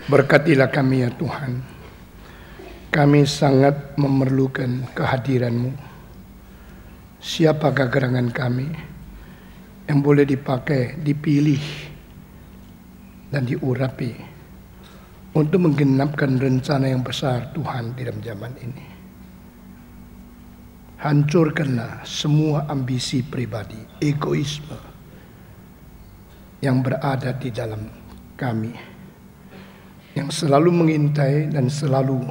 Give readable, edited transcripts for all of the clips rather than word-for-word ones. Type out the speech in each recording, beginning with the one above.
Berkatilah kami ya Tuhan. Kami sangat memerlukan kehadiran-Mu. Siapakah gerangan kami yang boleh dipakai, dipilih, dan diurapi untuk menggenapkan rencana yang besar Tuhan di dalam zaman ini. Hancurkanlah semua ambisi pribadi, egoisme yang berada di dalam kami, yang selalu mengintai dan selalu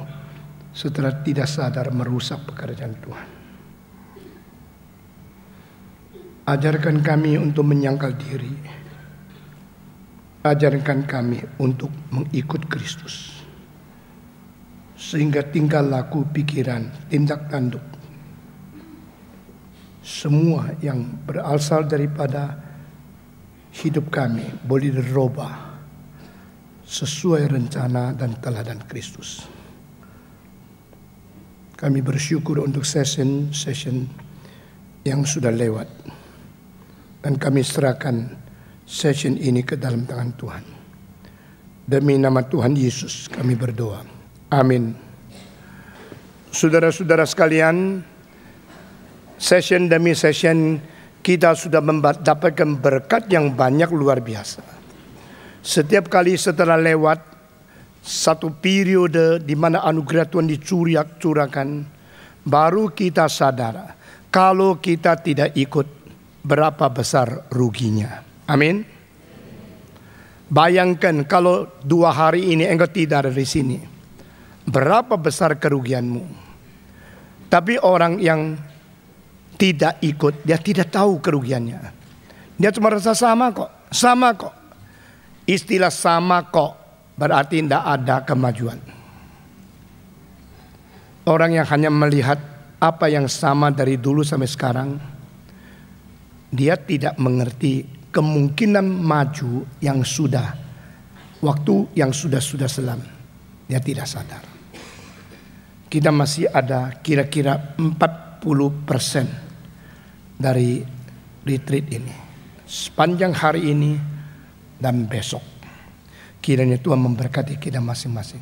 setelah tidak sadar merusak pekerjaan Tuhan. Ajarkan kami untuk menyangkal diri. Ajarkan kami untuk mengikut Kristus. Sehingga tingkah laku, pikiran, tindak tanduk, semua yang berasal daripada hidup kami boleh dirubah sesuai rencana dan teladan Kristus. Kami bersyukur untuk session yang sudah lewat. Dan kami serahkan session ini ke dalam tangan Tuhan. Demi nama Tuhan Yesus kami berdoa. Amin. Saudara-saudara sekalian, session demi session kita sudah mendapatkan berkat yang banyak luar biasa. Setiap kali setelah lewat satu periode di mana anugerah Tuhan dicurahkan, baru kita sadar kalau kita tidak ikut berapa besar ruginya. Amin. Bayangkan kalau 2 hari ini engkau tidak ada di sini, berapa besar kerugianmu. Tapi orang yang tidak ikut, dia tidak tahu kerugiannya. Dia cuma rasa sama kok. Istilah sama kok berarti tidak ada kemajuan. Orang yang hanya melihat apa yang sama dari dulu sampai sekarang, dia tidak mengerti kemungkinan maju yang sudah, waktu yang sudah selam. Dia tidak sadar. Kita masih ada kira-kira 40% dari retreat ini. Sepanjang hari ini dan besok. Kiranya Tuhan memberkati kita masing-masing.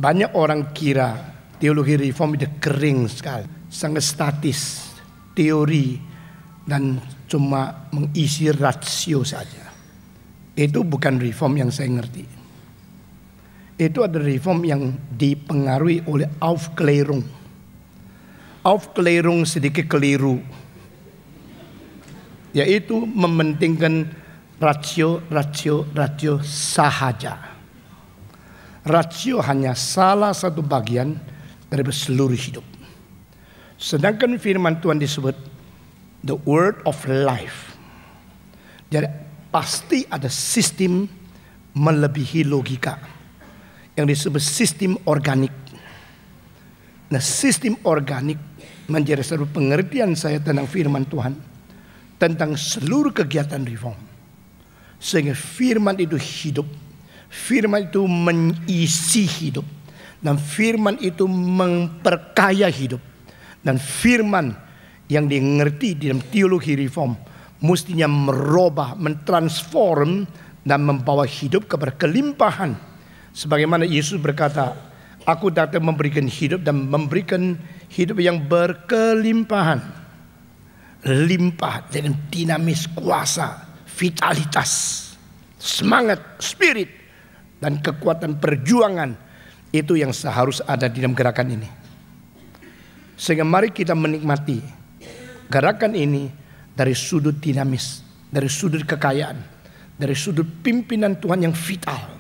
Banyak orang kira teologi reform itu kering sekali, sangat statis, teori, dan cuma mengisi rasio saja. Itu bukan reform yang saya ngerti. Itu adalah reform yang dipengaruhi oleh Aufklärung. Aufklärung sedikit keliru, yaitu mementingkan rasio sahaja. Rasio hanya salah satu bagian dari seluruh hidup. Sedangkan firman Tuhan disebut the word of life. Jadi pasti ada sistem melebihi logika yang disebut sistem organik. Nah, sistem organik menjadi satu pengertian saya tentang firman Tuhan, tentang seluruh kegiatan reform. Sehingga firman itu hidup, firman itu mengisi hidup, dan firman itu memperkaya hidup, dan firman yang dimengerti di dalam teologi reform mestinya merubah, mentransform, dan membawa hidup kepada kelimpahan. Sebagaimana Yesus berkata, aku datang memberikan hidup dan memberikan hidup yang berkelimpahan. Limpah dengan dinamis, kuasa, vitalitas, semangat, spirit, dan kekuatan perjuangan. Itu yang seharus ada di dalam gerakan ini. Sehingga mari kita menikmati gerakan ini dari sudut dinamis, dari sudut kekayaan, dari sudut pimpinan Tuhan yang vital.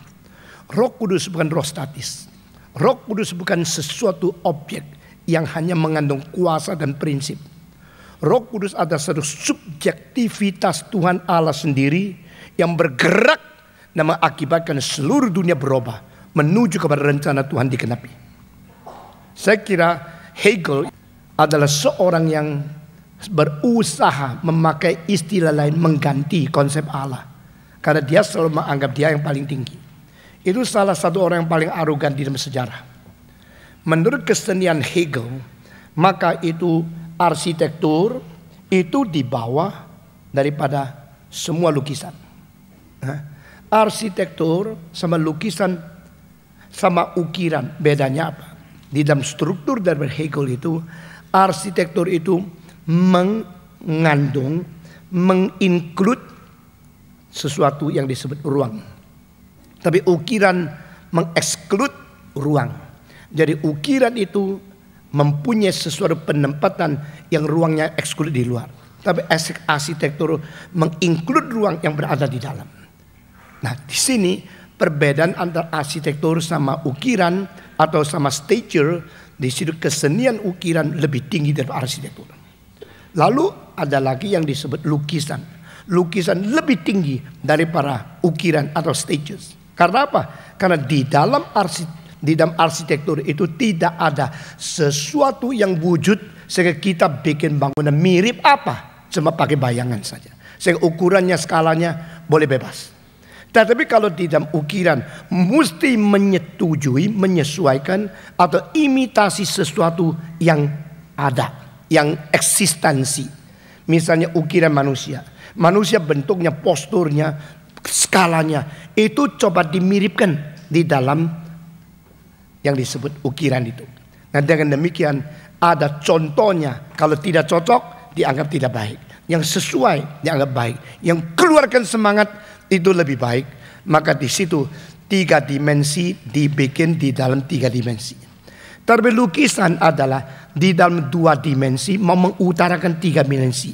Roh Kudus bukan roh statis. Roh Kudus bukan sesuatu objek yang hanya mengandung kuasa dan prinsip. Roh Kudus adalah satu subjektivitas Tuhan Allah sendiri yang bergerak dan mengakibatkan seluruh dunia berubah menuju kepada rencana Tuhan digenapi. Saya kira Hegel adalah seorang yang berusaha memakai istilah lain mengganti konsep Allah, karena dia selalu menganggap dia yang paling tinggi. Itu salah satu orang yang paling arogan di dalam sejarah. Menurut kesenian Hegel, maka itu arsitektur itu di bawah daripada semua lukisan. arsitektur sama lukisan sama ukiran bedanya apa? Di dalam struktur dari Hegel itu, arsitektur itu mengandung, menginclude sesuatu yang disebut ruang. Tapi ukiran mengeksklud ruang. Jadi ukiran itu mempunyai sesuatu penempatan yang ruangnya eksklud di luar. Tapi arsitektur menginclude ruang yang berada di dalam. Nah, di sini perbedaan antara arsitektur sama ukiran atau sama stature, di situ kesenian ukiran lebih tinggi dari arsitektur. Lalu ada lagi yang disebut lukisan. Lukisan lebih tinggi daripada ukiran atau stages. Karena apa? Karena di dalam arsitektur itu tidak ada sesuatu yang wujud sehingga kita bikin bangunan mirip apa, cuma pakai bayangan saja. Sehingga ukurannya, skalanya boleh bebas. Tetapi kalau di dalam ukiran mesti menyetujui, menyesuaikan atau imitasi sesuatu yang ada, yang eksistensi. Misalnya ukiran manusia. Manusia bentuknya, posturnya, skalanya itu coba dimiripkan di dalam yang disebut ukiran itu. Nah, dengan demikian ada contohnya. Kalau tidak cocok dianggap tidak baik. Yang sesuai dianggap baik. Yang keluarkan semangat itu lebih baik. Maka di situ 3 dimensi dibikin di dalam 3 dimensi. Tapi lukisan adalah di dalam 2 dimensi mau mengutarakan 3 dimensi.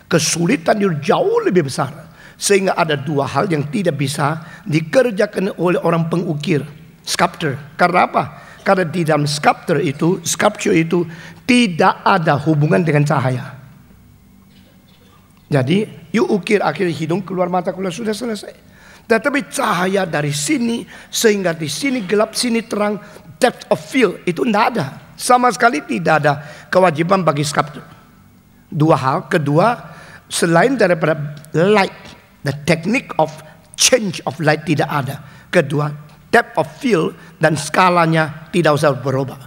Kesulitan itu jauh lebih besar. Sehingga ada 2 hal yang tidak bisa dikerjakan oleh orang pengukir, sculptor. Karena apa? Karena di dalam sculpture itu tidak ada hubungan dengan cahaya. Jadi, you ukir akhirnya hidung keluar, mata keluar, sudah selesai. Tetapi cahaya dari sini sehingga di sini gelap, sini terang, depth of field itu tidak ada. Sama sekali tidak ada kewajiban bagi sculptor. 2 hal. Kedua, selain daripada light, the technique of change of light tidak ada. Kedua, depth of field dan skalanya tidak usah berubah.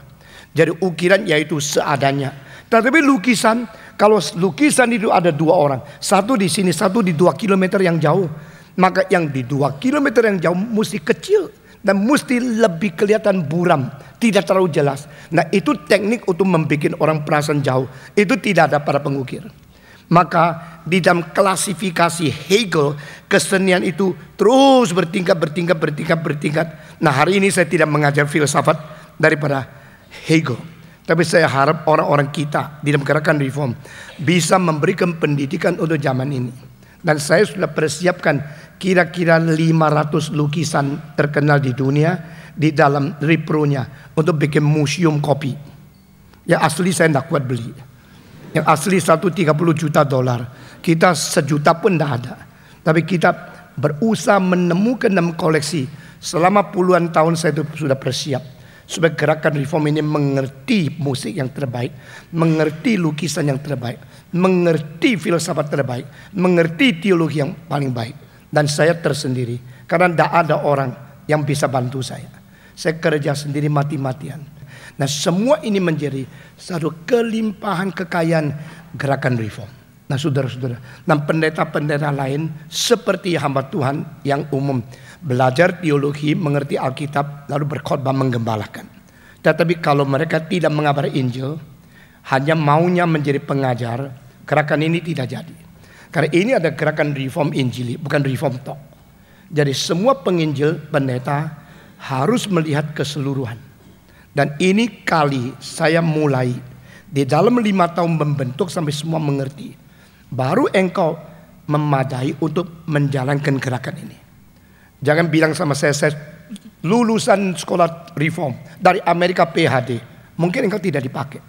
Jadi ukiran yaitu seadanya. Tetapi lukisan, kalau lukisan itu ada 2 orang, satu di sini, satu di 2 kilometer yang jauh, maka yang di 2 kilometer yang jauh mesti kecil dan mesti lebih kelihatan buram, tidak terlalu jelas. Nah, itu teknik untuk membuat orang perasaan jauh. Itu tidak ada pada pengukir. Maka di dalam klasifikasi Hegel, kesenian itu terus bertingkat. Nah, hari ini saya tidak mengajar filsafat daripada Hegel. Tapi saya harap orang-orang kita di dalam gerakan reform bisa memberikan pendidikan untuk zaman ini. Dan saya sudah persiapkan kira-kira 500 lukisan terkenal di dunia di dalam repro-nya untuk bikin museum kopi. Ya asli saya tidak kuat beli. Yang asli $30 juta. Kita $1 pun tidak ada. Tapi kita berusaha menemukan dalam koleksi. Selama puluhan tahun saya sudah bersiap. Supaya gerakan reform ini mengerti musik yang terbaik. Mengerti lukisan yang terbaik. Mengerti filsafat terbaik. Mengerti teologi yang paling baik. Dan saya tersendiri. Karena tidak ada orang yang bisa bantu saya. Saya kerja sendiri mati-matian. Nah, semua ini menjadi satu kelimpahan kekayaan gerakan reform. Nah, saudara-saudara, dan pendeta-pendeta lain seperti hamba Tuhan yang umum belajar teologi, mengerti Alkitab, lalu berkhotbah menggembalakan. Tetapi kalau mereka tidak mengabari Injil, hanya maunya menjadi pengajar, gerakan ini tidak jadi. Karena ini ada gerakan reform Injili, bukan reform talk. Jadi semua penginjil, pendeta harus melihat keseluruhan. Dan ini kali saya mulai di dalam 5 tahun membentuk sampai semua mengerti. Baru engkau memadai untuk menjalankan gerakan ini. Jangan bilang sama saya lulusan sekolah reform dari Amerika PhD. Mungkin engkau tidak dipakai.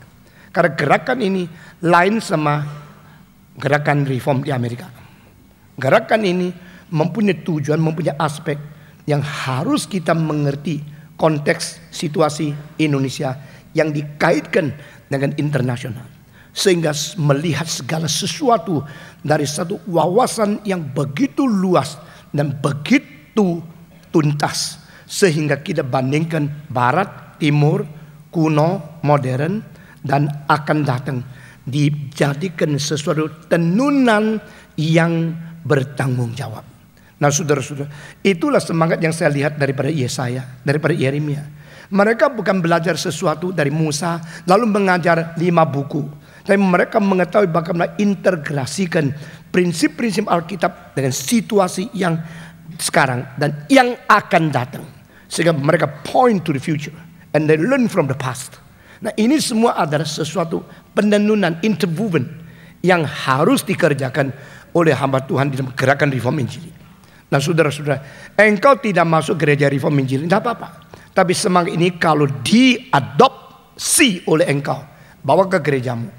Karena gerakan ini lain sama gerakan reform di Amerika. Gerakan ini mempunyai tujuan, mempunyai aspek yang harus kita mengerti. Konteks situasi Indonesia yang dikaitkan dengan internasional. Sehingga melihat segala sesuatu dari satu wawasan yang begitu luas dan begitu tuntas. Sehingga kita bandingkan barat, timur, kuno, modern, dan akan datang. Dijadikan sesuatu tenunan yang bertanggung jawab. Nah saudara-saudara, itulah semangat yang saya lihat daripada Yesaya, daripada Yeremia. Mereka bukan belajar sesuatu dari Musa lalu mengajar 5 buku. Tapi mereka mengetahui bagaimana integrasikan prinsip-prinsip Alkitab dengan situasi yang sekarang dan yang akan datang. Sehingga mereka point to the future and they learn from the past. Nah ini semua adalah sesuatu penenunan interwoven yang harus dikerjakan oleh hamba Tuhan di dalam gerakan reform Injili. Nah saudara-saudara, engkau tidak masuk gereja reform Injili, tidak apa-apa. Tapi semangat ini kalau diadopsi oleh engkau, bawa ke gerejamu.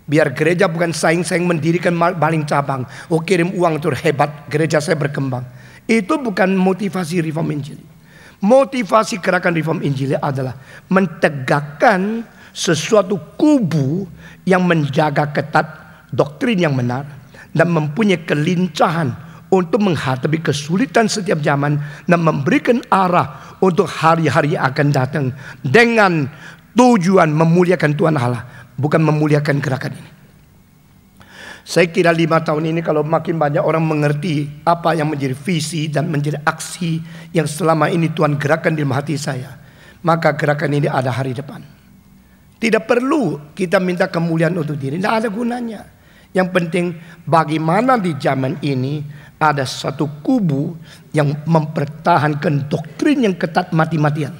Biar gereja bukan saing-saing mendirikan baling cabang. Oh kirim uang itu hebat, gereja saya berkembang. Itu bukan motivasi reform Injili. Motivasi gerakan reform Injili adalah mentegakkan sesuatu kubu yang menjaga ketat doktrin yang benar dan mempunyai kelincahan untuk menghadapi kesulitan setiap zaman dan memberikan arah untuk hari-hari yang akan datang dengan tujuan memuliakan Tuhan Allah, bukan memuliakan gerakan ini. Saya kira 5 tahun ini kalau makin banyak orang mengerti apa yang menjadi visi dan menjadi aksi yang selama ini Tuhan gerakan di dalam hati saya, maka gerakan ini ada hari depan. Tidak perlu kita minta kemuliaan untuk diri, tidak ada gunanya. Yang penting bagaimana di zaman ini ada satu kubu yang mempertahankan doktrin yang ketat mati-matian.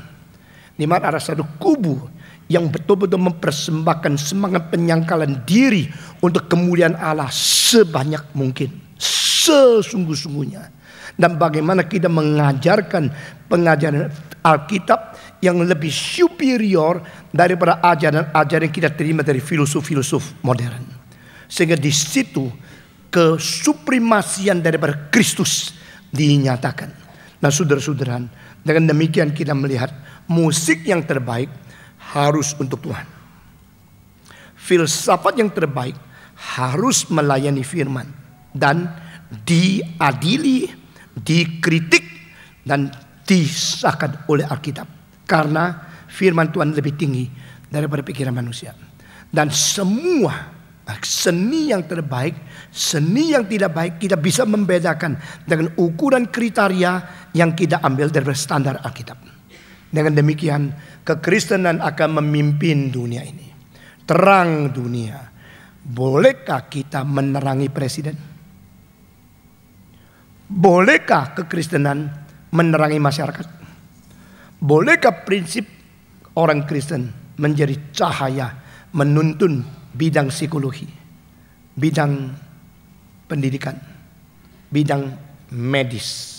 Di mana ada satu kubu yang betul-betul mempersembahkan semangat penyangkalan diri untuk kemuliaan Allah sebanyak mungkin, sesungguh-sungguhnya. Dan bagaimana kita mengajarkan pengajaran Alkitab yang lebih superior daripada ajaran-ajaran yang kita terima dari filosof-filosof modern. Sehingga di situ kesupremasian daripada Kristus dinyatakan. Nah saudara-saudara, dengan demikian kita melihat musik yang terbaik harus untuk Tuhan. Filsafat yang terbaik harus melayani firman dan diadili, dikritik dan disahkan oleh Alkitab. Karena firman Tuhan lebih tinggi daripada pikiran manusia. Dan semua seni yang terbaik, seni yang tidak baik kita bisa membedakan dengan ukuran kriteria yang kita ambil dari standar Alkitab. Dengan demikian kekristenan akan memimpin dunia ini, terang dunia. Bolehkah kita menerangi presiden? Bolehkah kekristenan menerangi masyarakat? Bolehkah prinsip orang Kristen menjadi cahaya menuntun bidang psikologi, bidang pendidikan, bidang medis?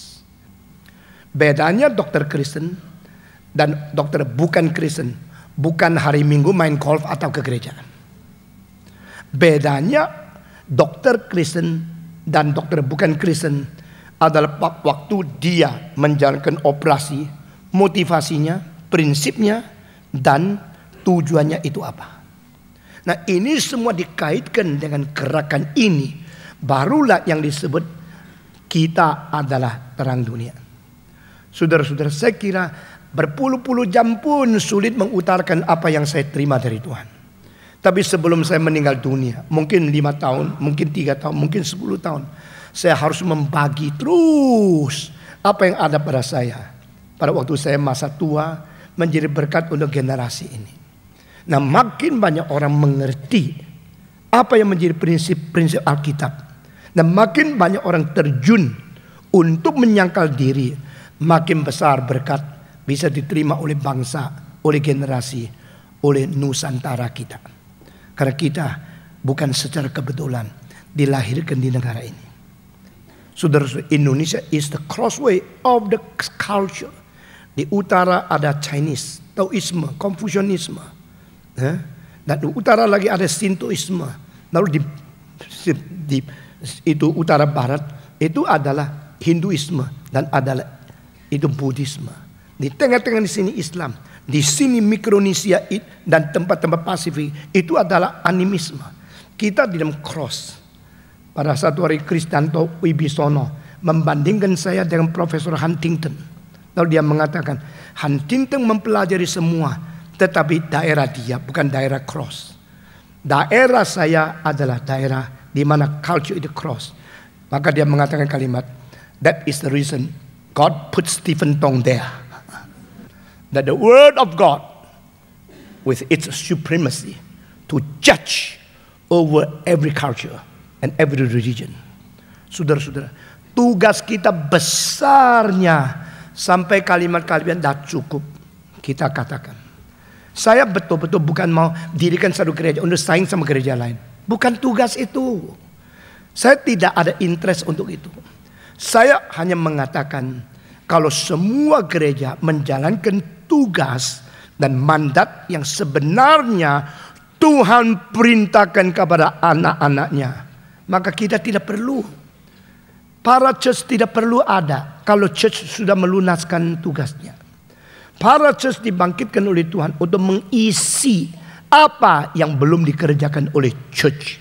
Bedanya dokter Kristen dan dokter bukan Kristen bukan hari Minggu main golf atau ke gereja. Bedanya dokter Kristen dan dokter bukan Kristen adalah waktu dia menjalankan operasi, motivasinya, prinsipnya, dan tujuannya itu apa. Nah ini semua dikaitkan dengan gerakan ini. Barulah yang disebut kita adalah terang dunia. Saudara-saudara, saya kira berpuluh-puluh jam pun sulit mengutarakan apa yang saya terima dari Tuhan. Tapi sebelum saya meninggal dunia, mungkin 5 tahun, mungkin 3 tahun, mungkin 10 tahun, saya harus membagi terus apa yang ada pada saya. Pada waktu saya masa tua menjadi berkat untuk generasi ini. Nah makin banyak orang mengerti apa yang menjadi prinsip-prinsip Alkitab. Dan makin banyak orang terjun untuk menyangkal diri, makin besar berkat bisa diterima oleh bangsa, oleh generasi, oleh Nusantara kita. Karena kita bukan secara kebetulan dilahirkan di negara ini. Saudara, Indonesia is the crossway of the culture. Di utara ada Chinese, Taoisme, Konfusianisme. Dan di utara lagi ada Sintoisme. Lalu di itu utara barat itu adalah Hinduisme dan adalah itu Buddhisme. Di tengah-tengah di sini Islam, di sini Mikronesia dan tempat-tempat Pasifik itu adalah animisme. Kita di dalam cross. Pada satu hari Kristanto Wibisono membandingkan saya dengan Profesor Huntington. Lalu dia mengatakan Huntington mempelajari semua, tetapi daerah dia bukan daerah cross. Daerah saya adalah daerah di mana culture itu cross. Maka dia mengatakan kalimat, That is the reason God put Stephen Tong there. That the word of God with its supremacy to judge over every culture and every religion. Saudara-saudara, tugas kita besarnya sampai kalimat-kalimat tidak cukup kita katakan. Saya betul-betul bukan mau dirikan satu gereja untuk saing sama gereja lain. Bukan tugas itu. Saya tidak ada interest untuk itu. Saya hanya mengatakan kalau semua gereja menjalankan tugas dan mandat yang sebenarnya Tuhan perintahkan kepada anak-anaknya, maka kita tidak perlu. Para church tidak perlu ada kalau church sudah melunaskan tugasnya. Para church dibangkitkan oleh Tuhan untuk mengisi apa yang belum dikerjakan oleh church.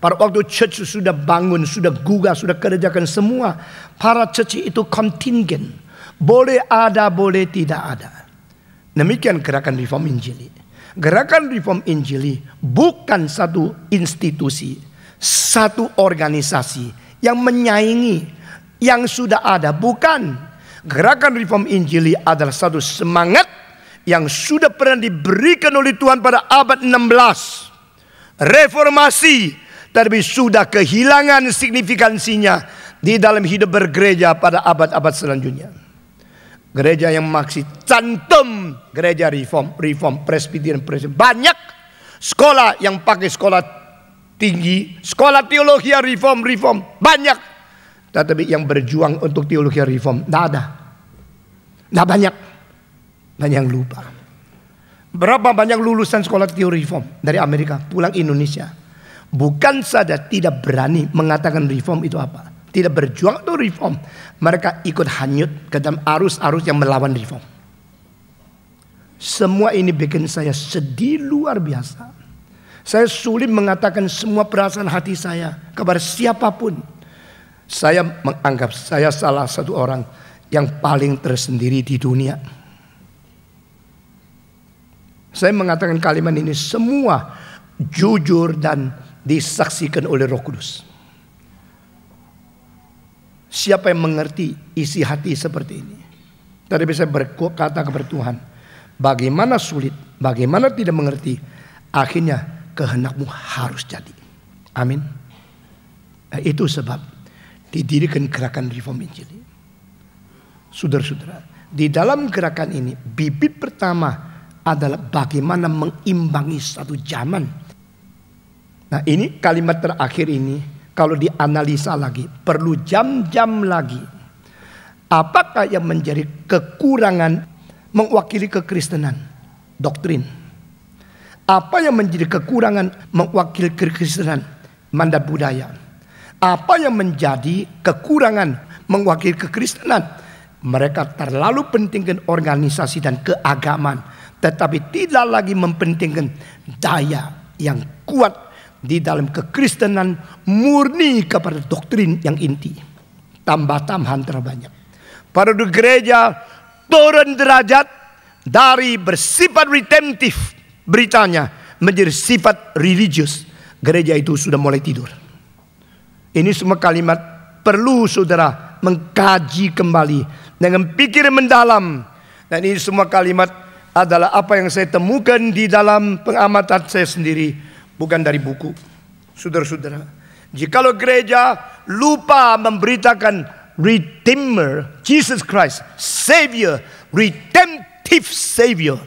Pada waktu church sudah bangun, sudah gugah, sudah kerjakan semua, para church itu kontingen. Boleh ada, boleh tidak ada. Demikian gerakan Reform Injili. Gerakan Reform Injili bukan satu institusi, satu organisasi yang menyaingi yang sudah ada. Bukan. Gerakan Reform Injili adalah satu semangat yang sudah pernah diberikan oleh Tuhan pada abad 16. Reformasi. Tapi sudah kehilangan signifikansinya di dalam hidup bergereja pada abad-abad selanjutnya. Gereja yang masih cantum gereja reform, presbyterian. Banyak sekolah yang pakai sekolah tinggi, sekolah teologi reform. Banyak. Tetapi yang berjuang untuk teologi reform, tidak ada. Tidak banyak. Dan yang lupa. Berapa banyak lulusan sekolah teologi reform dari Amerika pulang Indonesia. Bukan saja tidak berani mengatakan reform itu apa. Tidak berjuang untuk reform. Mereka ikut hanyut ke dalam arus-arus yang melawan reform. Semua ini bikin saya sedih luar biasa. Saya sulit mengatakan semua perasaan hati saya kepada siapapun. Saya menganggap saya salah satu orang yang paling tersendiri di dunia. Saya mengatakan kalimat ini semua jujur dan disaksikan oleh Roh Kudus. Siapa yang mengerti isi hati seperti ini? Tadi saya berkata kepada Tuhan, bagaimana sulit, bagaimana tidak mengerti, akhirnya kehendak-Mu harus jadi. Amin. Nah, itu sebab didirikan gerakan Reform Injili. Saudara-saudara, di dalam gerakan ini bibit pertama adalah bagaimana mengimbangi satu zaman. Nah, ini kalimat terakhir ini kalau dianalisa lagi perlu jam-jam lagi. Apakah yang menjadi kekurangan mewakili kekristenan? Doktrin. Apa yang menjadi kekurangan mewakili kekristenan? Mandat budaya. Apa yang menjadi kekurangan mewakili kekristenan? Mereka terlalu pentingkan organisasi dan keagamaan, tetapi tidak lagi mempentingkan daya yang kuat di dalam kekristenan murni kepada doktrin yang inti. Tambah-tambahan terbanyak. Pada gereja turun derajat dari bersifat redemptif beritanya menjadi sifat religius. Gereja itu sudah mulai tidur. Ini semua kalimat perlu saudara mengkaji kembali dengan pikiran mendalam. Dan ini semua kalimat adalah apa yang saya temukan di dalam pengamatan saya sendiri. Bukan dari buku. Saudara-saudara, jikalau gereja lupa memberitakan Redeemer, Jesus Christ, Savior, redemptive Savior,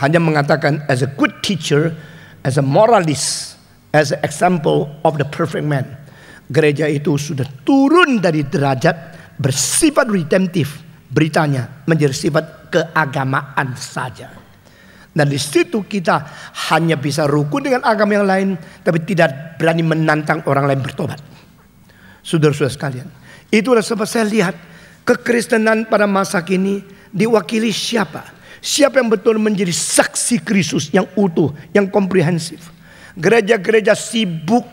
hanya mengatakan as a good teacher, as a moralist, as an example of the perfect man, gereja itu sudah turun dari derajat bersifat redemptif beritanya menjadi sifat keagamaan saja. Dan di situ kita hanya bisa rukun dengan agama yang lain, tapi tidak berani menantang orang lain bertobat. Saudara-saudara sekalian, itulah sebab saya lihat kekristenan pada masa kini diwakili siapa? Siapa yang betul menjadi saksi Kristus yang utuh, yang komprehensif? Gereja-gereja sibuk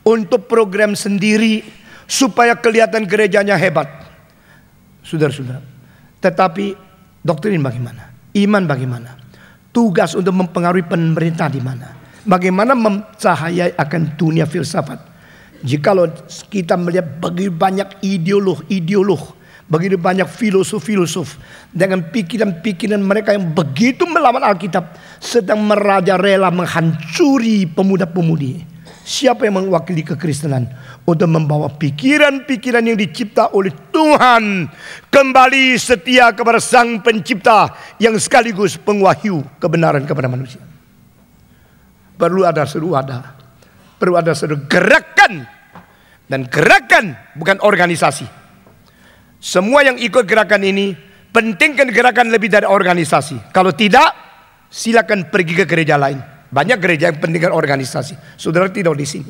untuk program sendiri supaya kelihatan gerejanya hebat. Saudara-saudara, tetapi doktrin bagaimana? Iman bagaimana? Tugas untuk mempengaruhi pemerintah di mana? Bagaimana mencahayai akan dunia filsafat? Jikalau kita melihat begitu banyak ideolog, begitu banyak filosof dengan pikiran-pikiran mereka yang begitu melawan Alkitab, sedang merajalela menghancuri pemuda-pemudi. Siapa yang mewakili kekristenan untuk membawa pikiran-pikiran yang dicipta oleh Tuhan kembali setia kepada Sang Pencipta yang sekaligus pengwahyu kebenaran kepada manusia? Perlu ada seru gerakan, dan gerakan bukan organisasi. Semua yang ikut gerakan ini pentingkan gerakan lebih dari organisasi. Kalau tidak, silakan pergi ke gereja lain. Banyak gereja yang pentingkan organisasi. Saudara tidak di sini.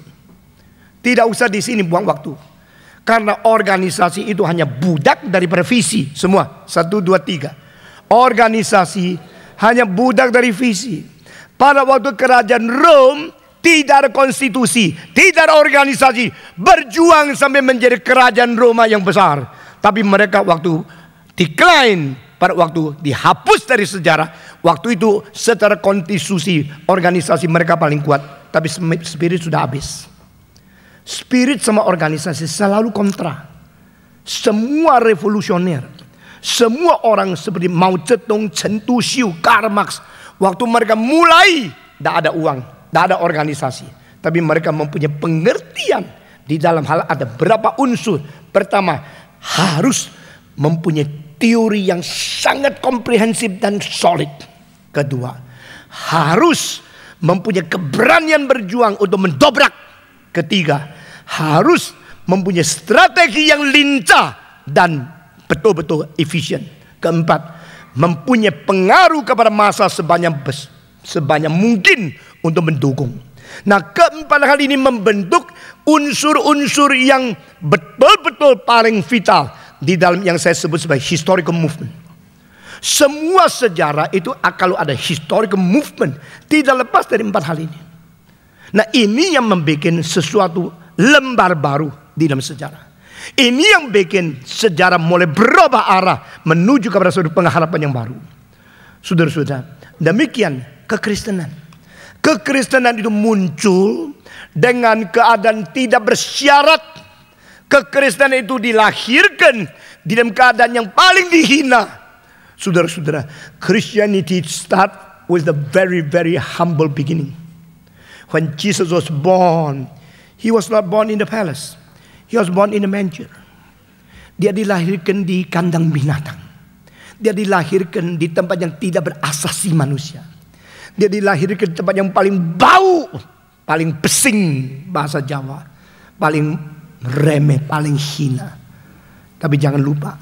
Tidak usah di sini buang waktu. Karena organisasi itu hanya budak daripada visi. Semua 1, 2, 3. Organisasi hanya budak dari visi. Pada waktu kerajaan Rom tidak ada konstitusi, tidak ada organisasi, berjuang sampai menjadi kerajaan Roma yang besar. Tapi mereka waktu decline, pada waktu dihapus dari sejarah, waktu itu secara konstitusi organisasi mereka paling kuat. Tapi spirit sudah habis. Spirit sama organisasi selalu kontra. Semua revolusioner, semua orang seperti Mao Zedong, Chen Tuxiu, Karl Marx, waktu mereka mulai tidak ada uang, tidak ada organisasi, tapi mereka mempunyai pengertian di dalam hal ada berapa unsur. Pertama, harus mempunyai teori yang sangat komprehensif dan solid. Kedua, harus mempunyai keberanian berjuang untuk mendobrak. Ketiga, harus mempunyai strategi yang lincah dan betul-betul efisien. Keempat, mempunyai pengaruh kepada massa sebanyak mungkin untuk mendukung. Nah, keempat hal ini membentuk unsur-unsur yang betul-betul paling vital di dalam yang saya sebut sebagai historical movement. Semua sejarah itu kalau ada historical movement tidak lepas dari 4 hal ini. Nah, ini yang membuat sesuatu lembar baru di dalam sejarah. Ini yang bikin sejarah mulai berubah arah menuju kepada suatu pengharapan yang baru. Saudara-saudara, demikian kekristenan. Kekristenan itu muncul dengan keadaan tidak bersyarat. Kekristenan itu dilahirkan di dalam keadaan yang paling dihina. Saudara-saudara, Christianity start with a very, very humble beginning. When Jesus was born, he was not born in the palace. He was born in a manger. Dia dilahirkan di kandang binatang. Dia dilahirkan di tempat yang tidak berasasi manusia. Dia dilahirkan di tempat yang paling bau, paling pesing bahasa Jawa, paling remeh, paling hina. Tapi jangan lupa,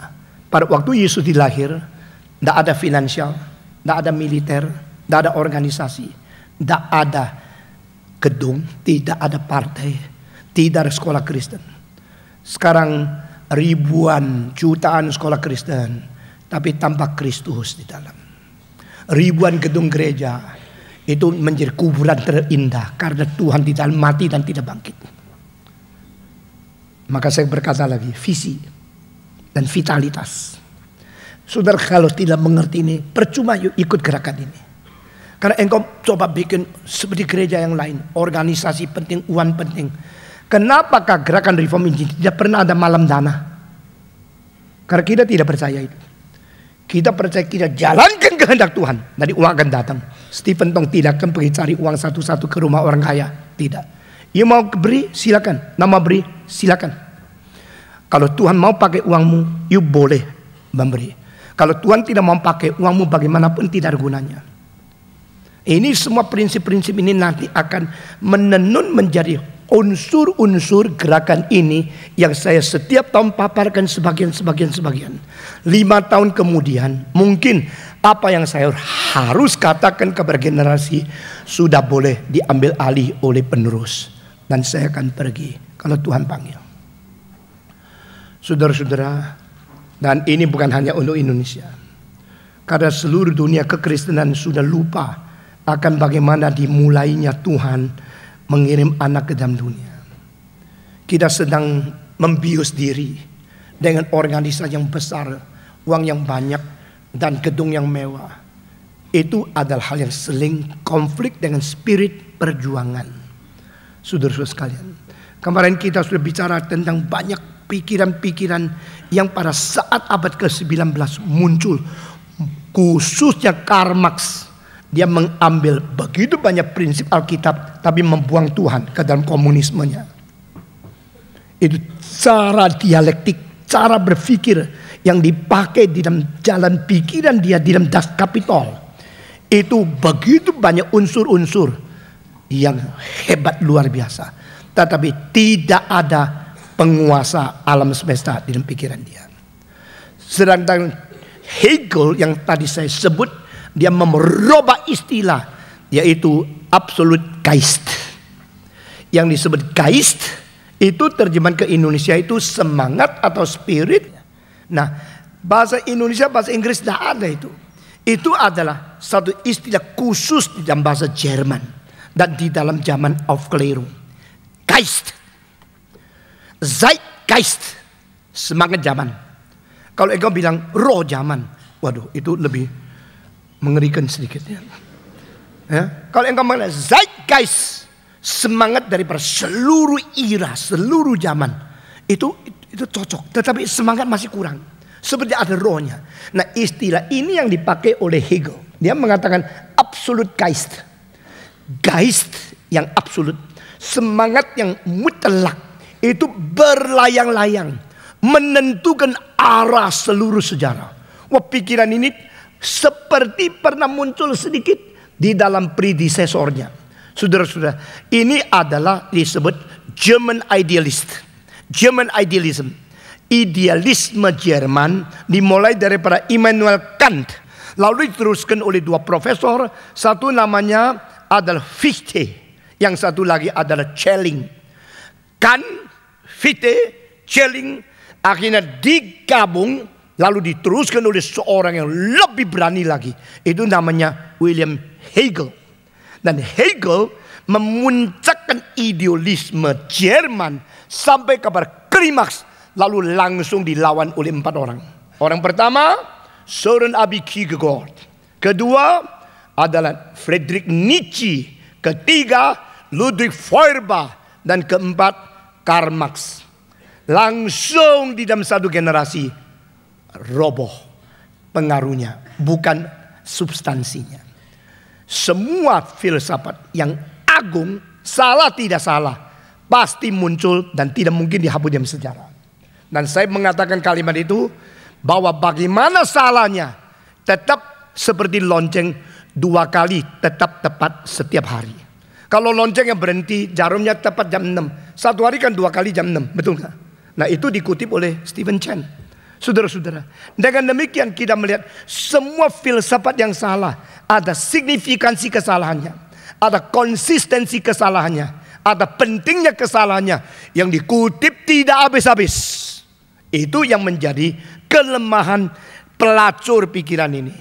pada waktu Yesus dilahir, tidak ada finansial, tidak ada militer, tidak ada organisasi, tidak ada gedung, tidak ada partai, tidak ada sekolah Kristen. Sekarang ribuan, jutaan sekolah Kristen, tapi tanpa Kristus di dalam. Ribuan gedung gereja itu menjadi kuburan terindah karena Tuhan di dalam mati dan tidak bangkit. Maka saya berkata lagi, visi dan vitalitas. Saudara, kalau tidak mengerti ini, percuma yuk ikut gerakan ini. Karena engkau coba bikin seperti gereja yang lain, organisasi penting, uang penting. Kenapakah gerakan reform ini tidak pernah ada malam dana? Karena kita tidak percaya itu. Kita percaya kita jalankan kehendak Tuhan, dari uang akan datang. Stephen Tong tidak akan pergi cari uang satu-satu ke rumah orang kaya. Tidak. You mau beri, silakan. Nama beri, silakan. Kalau Tuhan mau pakai uangmu, you boleh memberi. Kalau Tuhan tidak mau pakai uangmu, bagaimanapun tidak ada gunanya. Ini semua prinsip-prinsip ini nanti akan menenun menjadi unsur-unsur gerakan ini yang saya setiap tahun paparkan sebagian. 5 tahun kemudian mungkin apa yang saya harus katakan kepada generasi sudah boleh diambil alih oleh penerus. Dan saya akan pergi kalau Tuhan panggil. Saudara-saudara, dan ini bukan hanya untuk Indonesia. Karena seluruh dunia kekristenan sudah lupa akan bagaimana dimulainya Tuhan mengirim anak ke dalam dunia. Kita sedang membius diri dengan organisasi yang besar, uang yang banyak, dan gedung yang mewah. Itu adalah hal yang seling konflik dengan spirit perjuangan. Saudara-saudara sekalian, Kemarin kita sudah bicara tentang banyak pikiran-pikiran yang pada saat abad ke-19 muncul. Khususnya Karl Marx. Dia mengambil begitu banyak prinsip Alkitab, tapi membuang Tuhan ke dalam komunismenya. Itu cara dialektik, cara berpikir yang dipakai di dalam jalan pikiran dia di dalam Das Kapital. Itu begitu banyak unsur-unsur yang hebat luar biasa. Tetapi tidak ada penguasa alam semesta di dalam pikiran dia. Sedangkan Hegel yang tadi saya sebut, dia merubah istilah, yaitu absolute Geist. Yang disebut Geist itu terjemahan ke Indonesia itu semangat atau spirit. Nah, bahasa Indonesia, bahasa Inggris tidak ada itu. Itu adalah satu istilah khusus di dalam bahasa Jerman dan di dalam zaman Aufklärung. Geist, Zeitgeist, semangat zaman. Kalau engkau bilang roh zaman, waduh, itu lebih mengerikan sedikit ya. Kalau engkau bilang Zeitgeist, semangat daripada seluruh era, seluruh zaman, itu cocok. Tetapi semangat masih kurang, seperti ada rohnya. Nah, istilah ini yang dipakai oleh Hegel. Dia mengatakan absolute Geist, Geist yang absolut, semangat yang mutlak, itu berlayang-layang, menentukan arah seluruh sejarah. Wah, pikiran ini seperti pernah muncul sedikit di dalam predecesornya. Saudara-saudara, ini adalah disebut German idealist, German idealism. Idealisme Jerman dimulai daripada Immanuel Kant, lalu diteruskan oleh dua profesor. Satu namanya adalah Fichte, yang satu lagi adalah Schelling. Kant, Fichte, Schelling akhirnya digabung, lalu diteruskan oleh seorang yang lebih berani lagi. Itu namanya William Hegel. Dan Hegel memuncakkan idealisme Jerman sampai kepada klimaks, lalu langsung dilawan oleh 4 orang. Orang pertama, Søren Abi Kierkegaard. Kedua adalah Friedrich Nietzsche. Ketiga, Ludwig Feuerbach. Dan keempat, Karl Marx. Langsung di dalam satu generasi roboh pengaruhnya, bukan substansinya. Semua filsafat yang agung, salah tidak salah, pasti muncul dan tidak mungkin dihapus dalam sejarah. Dan saya mengatakan kalimat itu, bahwa bagaimana salahnya tetap seperti lonceng 2 kali tetap tepat setiap hari. Kalau lonceng yang berhenti jarumnya tepat jam 6, 1 hari kan 2 kali jam 6, betul nggak? Nah, itu dikutip oleh Stephen Chen. Saudara-saudara, dengan demikian kita melihat semua filsafat yang salah ada signifikansi kesalahannya, ada konsistensi kesalahannya, ada pentingnya kesalahannya yang dikutip tidak habis-habis. Itu yang menjadi kelemahan pelacur pikiran ini.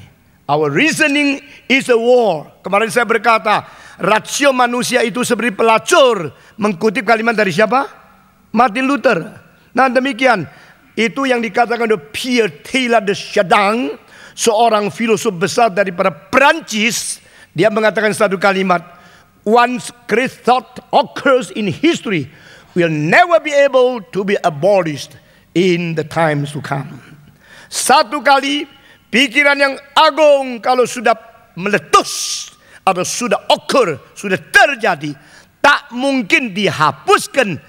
Our reasoning is a war. Kemarin saya berkata, rasio manusia itu seperti pelacur. Mengutip kalimat dari siapa? Martin Luther. Nah, demikian. Itu yang dikatakan oleh Pierre Teilhard de Chardin, seorang filosof besar daripada Prancis. Dia mengatakan satu kalimat, once great thought occurs in history will never be able to be abolished in the times to come. Satu kali pikiran yang agung kalau sudah meletus atau sudah occur, sudah terjadi, tak mungkin dihapuskan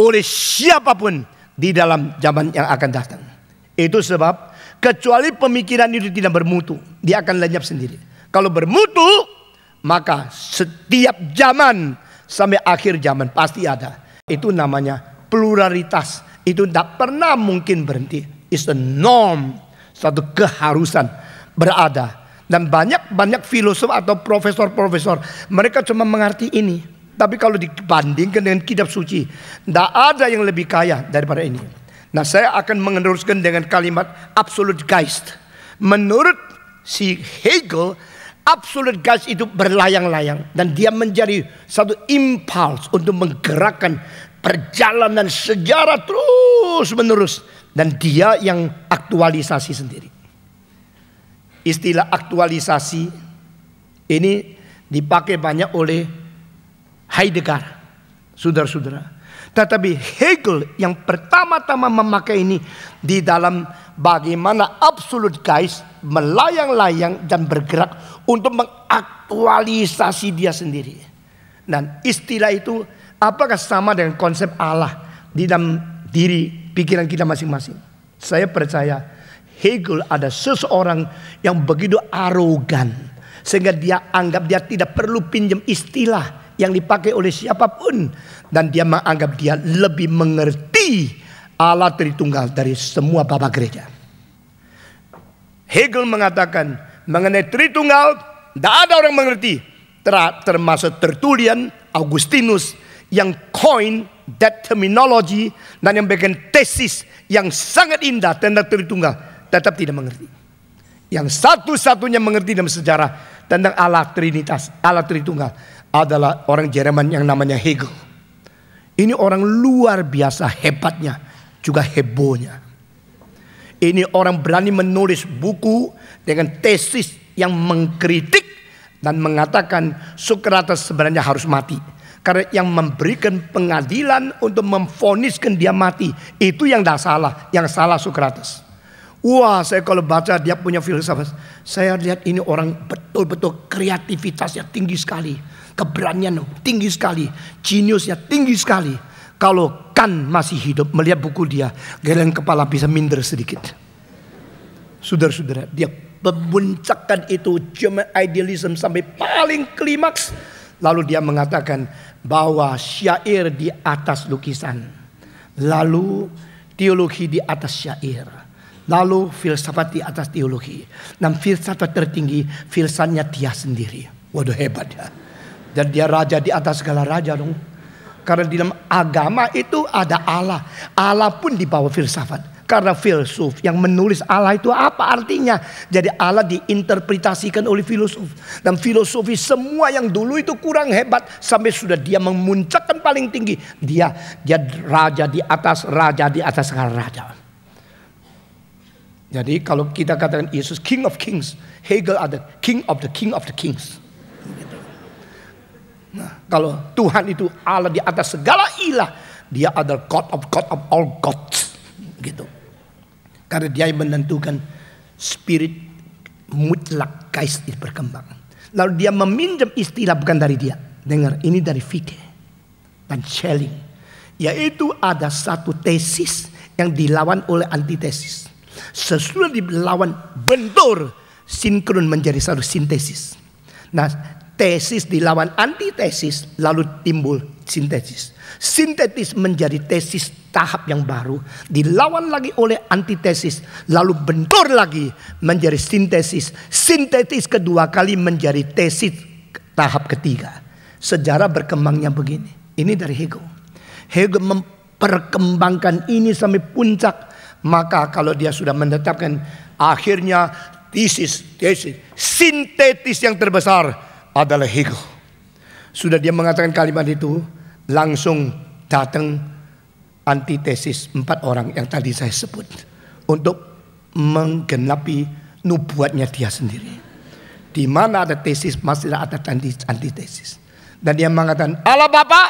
oleh siapapun di dalam zaman yang akan datang. Itu sebab kecuali pemikiran itu tidak bermutu, dia akan lenyap sendiri. Kalau bermutu, maka setiap zaman sampai akhir zaman pasti ada. Itu namanya pluralitas. Itu tidak pernah mungkin berhenti. It's a norm, satu keharusan berada. Dan banyak filosof atau profesor-profesor, mereka cuma mengerti ini. Tapi kalau dibandingkan dengan kitab suci, tidak ada yang lebih kaya daripada ini. Nah, saya akan meneruskan dengan kalimat absolute Geist. Menurut si Hegel, absolute Geist itu berlayang-layang. Dan dia menjadi satu impuls untuk menggerakkan perjalanan sejarah terus menerus. Dan dia yang aktualisasi sendiri. Istilah aktualisasi ini dipakai banyak oleh Heidegger. Saudara-saudara, Tetapi Hegel yang pertama-tama memakai ini di dalam bagaimana absolute guys melayang-layang dan bergerak untuk mengaktualisasi dia sendiri. Dan istilah itu apakah sama dengan konsep Allah di dalam diri pikiran kita masing-masing? Saya percaya Hegel ada seseorang yang begitu arogan sehingga dia anggap dia tidak perlu pinjam istilah yang dipakai oleh siapapun, dan dia menganggap dia lebih mengerti Allah Tritunggal dari semua bapak gereja. Hegel mengatakan mengenai Tritunggal tidak ada orang mengerti, termasuk Tertullian, Augustinus yang coin that terminology dan yang bikin tesis yang sangat indah tentang Tritunggal, tetap tidak mengerti. Yang satu-satunya mengerti dalam sejarah tentang Allah Trinitas, Allah Tritunggal adalah orang Jerman yang namanya Hegel. Ini orang luar biasa hebatnya, juga hebohnya. Ini orang berani menulis buku dengan tesis yang mengkritik dan mengatakan Socrates sebenarnya harus mati. Karena yang memberikan pengadilan untuk memvoniskan dia mati, itu yang tidak salah, yang salah Socrates. Wah, saya kalau baca dia punya filsafat, saya lihat ini orang betul-betul kreativitasnya tinggi sekali, keberanian tinggi sekali, jeniusnya tinggi sekali. Kalau Kant masih hidup, melihat buku dia, geleng kepala bisa minder sedikit. Saudara-saudara, dia memuncakkan itu German idealism sampai paling klimaks. Lalu dia mengatakan bahwa syair di atas lukisan, lalu teologi di atas syair, lalu filsafat di atas teologi, dan filsafat tertinggi filsannya dia sendiri. Waduh, hebat ya. Dan dia raja di atas segala raja dong. Karena di dalam agama itu ada Allah. Allah pun di bawah filsafat. Karena filsuf yang menulis Allah itu apa artinya? Jadi Allah diinterpretasikan oleh filosof. Dan filosofi semua yang dulu itu kurang hebat, sampai sudah dia memuncakkan paling tinggi. Dia raja di atas segala raja. Jadi kalau kita katakan Yesus King of Kings, Hegel ada King of the Kings. Nah, kalau Tuhan itu Allah di atas segala ilah, dia adalah God of all gods, gitu. Karena dia yang menentukan spirit mutlak Geist itu berkembang. Lalu dia meminjam istilah bukan dari dia. Dengar, ini dari Fichte dan Schelling. Yaitu ada satu tesis yang dilawan oleh antitesis. Sesudah dilawan bentur, sinkron menjadi satu sintesis. Nah, tesis dilawan antitesis, lalu timbul sintesis. Sintetis menjadi tesis tahap yang baru, dilawan lagi oleh antitesis, lalu bentur lagi menjadi sintesis. Sintetis kedua kali menjadi tesis tahap ketiga. Sejarah berkembangnya begini. Ini dari Hegel. Hegel memperkembangkan ini sampai puncak. Maka kalau dia sudah menetapkan akhirnya tesis sintetis yang terbesar adalah Hegel. Sudah dia mengatakan kalimat itu, langsung datang antitesis 4 orang yang tadi saya sebut untuk menggenapi nubuatnya dia sendiri. Di mana ada tesis masih ada antitesis. Dan dia mengatakan Allah Bapa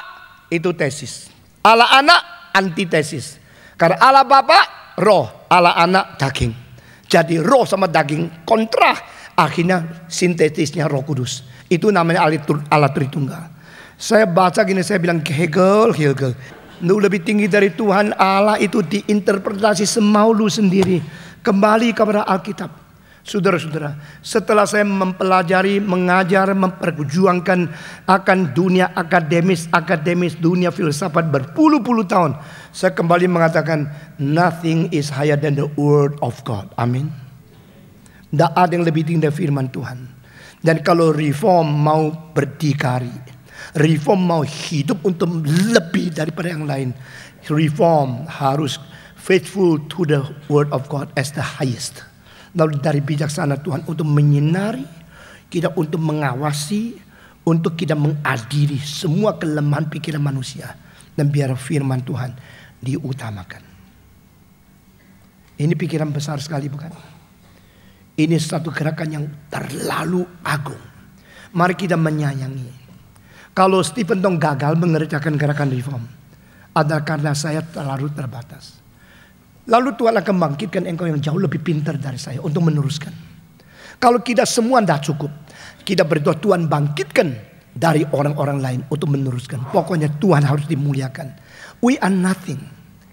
itu tesis, Allah Anak antitesis. Karena Allah Bapa roh, Allah Anak daging. Jadi roh sama daging kontra, akhirnya sintetisnya Roh Kudus. Itu namanya Allah Tritunggal. Saya baca gini, saya bilang Hegel. Lu lebih tinggi dari Tuhan. Allah itu diinterpretasi semau lu sendiri. Kembali kepada Alkitab. Saudara-saudara, setelah saya mempelajari, mengajar, memperjuangkan akan dunia akademis, dunia filsafat berpuluh-puluh tahun, saya kembali mengatakan nothing is higher than the word of God. Amin. Tidak ada yang lebih tinggi dari firman Tuhan. Dan kalau reform mau berdikari, reform mau hidup untuk lebih daripada yang lain, reform harus faithful to the word of God as the highest. Lalu dari bijaksana Tuhan untuk menyinari kita, untuk mengawasi, untuk kita mengadili semua kelemahan pikiran manusia, dan biar firman Tuhan diutamakan. Ini pikiran besar sekali, bukan? Ini satu gerakan yang terlalu agung. Mari kita menyayangi. Kalau Stephen Tong gagal mengerjakan gerakan reform, adalah karena saya terlalu terbatas. Lalu Tuhan akan bangkitkan engkau yang jauh lebih pintar dari saya untuk meneruskan. Kalau kita semua tidak cukup, kita berdoa Tuhan bangkitkan dari orang-orang lain untuk meneruskan. Pokoknya Tuhan harus dimuliakan. We are nothing.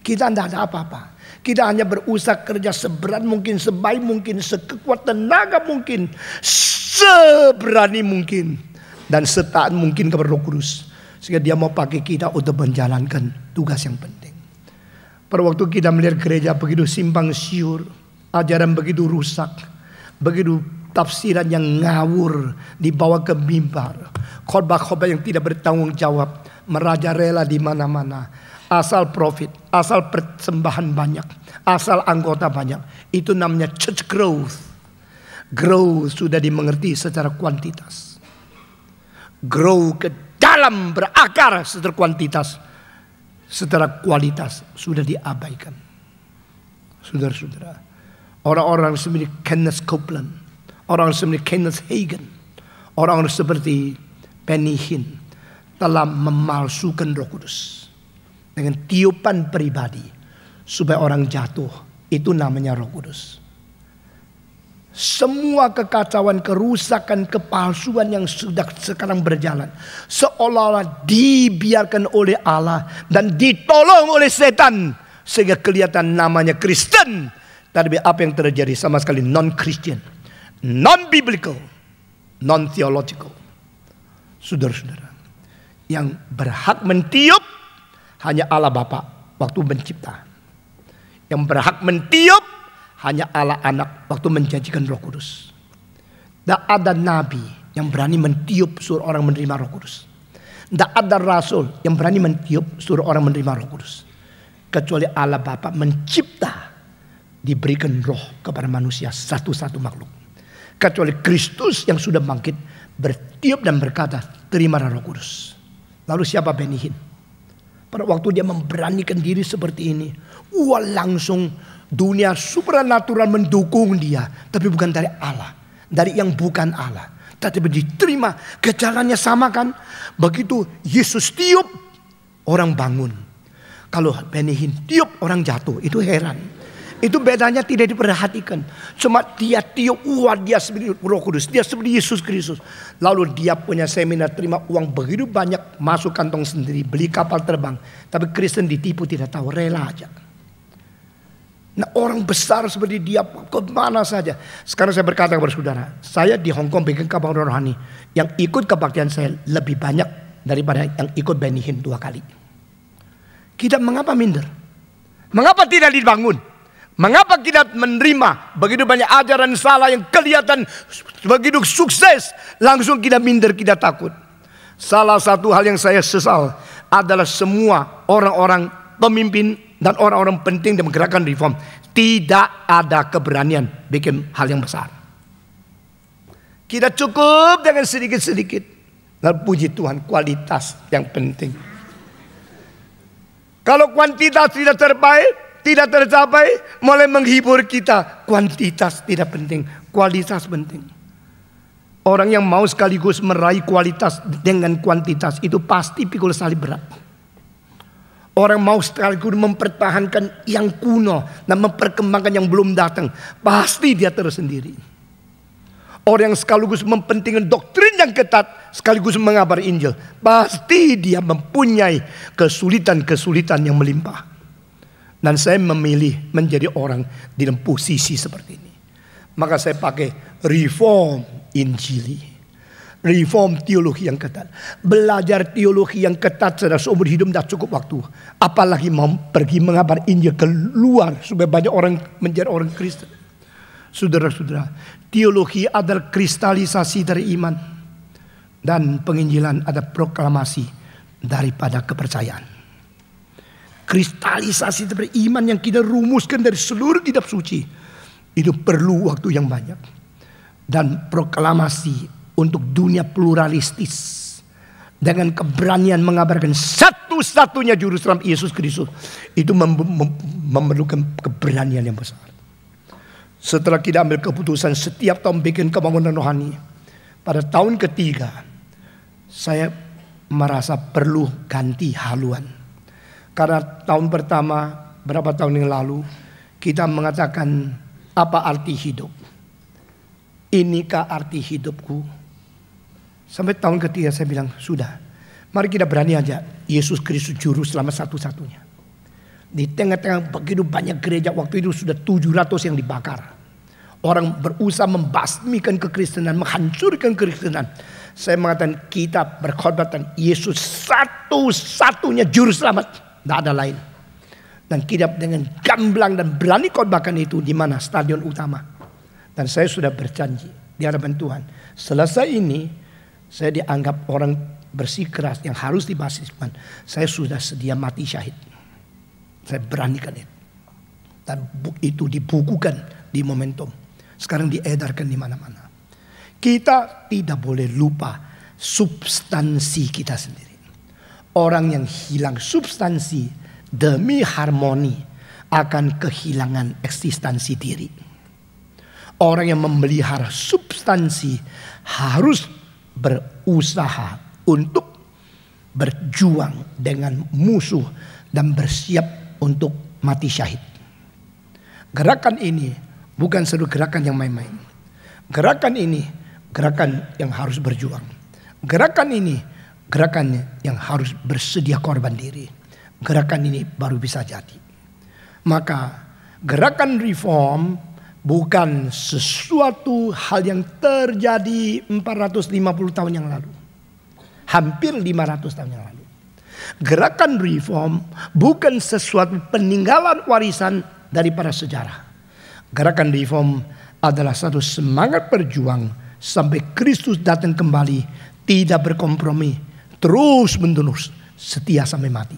Kita tidak ada apa-apa. Kita hanya berusaha kerja seberat mungkin, sebaik mungkin, sekekuat tenaga mungkin, seberani mungkin, dan setaat mungkin kepada Roh Kudus. Sehingga dia mau pakai kita untuk menjalankan tugas yang penting. Pada waktu kita melihat gereja begitu simpang siur, ajaran begitu rusak, begitu tafsiran yang ngawur dibawa ke mimbar, khotbah-khotbah yang tidak bertanggung jawab, merajalela di mana-mana, asal profit, asal persembahan banyak, asal anggota banyak. Itu namanya church growth. Grow sudah dimengerti secara kuantitas. Grow ke dalam berakar secara kuantitas, secara kualitas sudah diabaikan. Saudara-saudara, orang-orang seperti Kenneth Copeland, orang seperti Kenneth Hagin, orang seperti Benny Hinn telah memalsukan Roh Kudus dengan tiupan pribadi supaya orang jatuh. Itu namanya Roh Kudus. Semua kekacauan, kerusakan, kepalsuan yang sudah sekarang berjalan seolah-olah dibiarkan oleh Allah dan ditolong oleh setan sehingga kelihatan namanya Kristen, tapi apa yang terjadi sama sekali non-Christian, non-biblical, non-theological. Saudara-saudara, yang berhak mentiup hanya Allah Bapa waktu mencipta. Yang berhak mentiup hanya Allah Anak waktu menjanjikan Roh Kudus. Tidak ada nabi yang berani mentiup suruh orang menerima Roh Kudus. Tidak ada rasul yang berani mentiup suruh orang menerima Roh Kudus. Kecuali Allah Bapa mencipta, diberikan roh kepada manusia satu-satu makhluk. Kecuali Kristus yang sudah bangkit bertiup dan berkata, terimalah Roh Kudus. Lalu siapa Benny Hinn? Pada waktu dia memberanikan diri seperti ini, langsung dunia supranatural mendukung dia. Tapi bukan dari Allah, dari yang bukan Allah, tapi diterima. Gejalanya sama kan? Begitu Yesus tiup, orang bangun. Kalau Benny Hinn tiup, orang jatuh. Itu heran. Itu bedanya tidak diperhatikan. Cuma dia tiup, dia seperti Roh Kudus, dia seperti Yesus Kristus. Lalu dia punya seminar, terima uang begitu banyak, masuk kantong sendiri, beli kapal terbang. Tapi Kristen ditipu, tidak tahu, rela aja. Nah, orang besar seperti dia kemana saja. Sekarang saya berkata kepada saudara, saya di Hong Kong bikin kapal rohani, yang ikut kebaktian saya lebih banyak daripada yang ikut Benny Hinn 2 kali. Kita mengapa minder? Mengapa tidak dibangun? Mengapa kita menerima begitu banyak ajaran salah yang kelihatan begitu sukses, langsung kita minder, kita takut? Salah satu hal yang saya sesal adalah semua orang-orang pemimpin dan orang-orang penting dalam gerakan reform tidak ada keberanian bikin hal yang besar. Kita cukup dengan sedikit-sedikit. Dan puji Tuhan, kualitas yang penting. Kalau kuantitas tidak terbaik, tidak tercapai, mulai menghibur kita. Kuantitas tidak penting, kualitas penting. Orang yang mau sekaligus meraih kualitas dengan kuantitas itu pasti pikul salib berat. Orang mau sekaligus mempertahankan yang kuno dan memperkembangkan yang belum datang, pasti dia tersendiri. Orang yang sekaligus mempentingkan doktrin yang ketat, sekaligus mengabari Injil, pasti dia mempunyai kesulitan-kesulitan yang melimpah. Dan saya memilih menjadi orang di dalam posisi seperti ini. Maka saya pakai reform Injili, reform teologi yang ketat. Belajar teologi yang ketat secara seumur hidup tidak cukup waktu. Apalagi mau pergi mengabar Injil keluar supaya banyak orang menjadi orang Kristen. Saudara-saudara, teologi adalah kristalisasi dari iman. Dan penginjilan ada proklamasi daripada kepercayaan. Kristalisasi dari iman yang kita rumuskan dari seluruh kitab suci. Itu perlu waktu yang banyak. Dan proklamasi untuk dunia pluralistis. Dengan keberanian mengabarkan satu-satunya juru selamat Yesus Kristus. Itu memerlukan keberanian yang besar. Setelah kita ambil keputusan setiap tahun bikin kebangunan rohani. Pada tahun ketiga, saya merasa perlu ganti haluan. Karena tahun pertama, berapa tahun yang lalu, kita mengatakan apa arti hidup. Inikah arti hidupku? Sampai tahun ketiga saya bilang, sudah. Mari kita berani aja. Yesus Kristus juru selamat satu-satunya. Di tengah-tengah begitu banyak gereja, waktu itu sudah 700 yang dibakar. Orang berusaha membasmikan kekristenan, menghancurkan kekristenan. Saya mengatakan kita berkhotbah Yesus satu-satunya juru selamat. Tidak ada lain. Dan kita dengan gamblang dan berani khotbahkan itu di mana? Stadion utama. Dan saya sudah berjanji di hadapan Tuhan. Selesai ini, saya dianggap orang bersikeras yang harus dibasiskan. Saya sudah sedia mati syahid. Saya beranikan itu. Dan itu dibukukan di Momentum. Sekarang diedarkan di mana-mana. Kita tidak boleh lupa substansi kita sendiri. Orang yang hilang substansi demi harmoni akan kehilangan eksistensi diri. Orang yang memelihara substansi harus berusaha untuk berjuang dengan musuh dan bersiap untuk mati syahid. Gerakan ini bukan satu gerakan yang main-main. Gerakan ini gerakan yang harus berjuang. Gerakan ini gerakan yang harus bersedia korban diri. Gerakan ini baru bisa jadi. Maka gerakan reform bukan sesuatu hal yang terjadi 450 tahun yang lalu. Hampir 500 tahun yang lalu. Gerakan reform bukan sesuatu peninggalan warisan daripada sejarah. Gerakan reform adalah satu semangat berjuang sampai Kristus datang kembali, tidak berkompromi, terus menerus, setia sampai mati.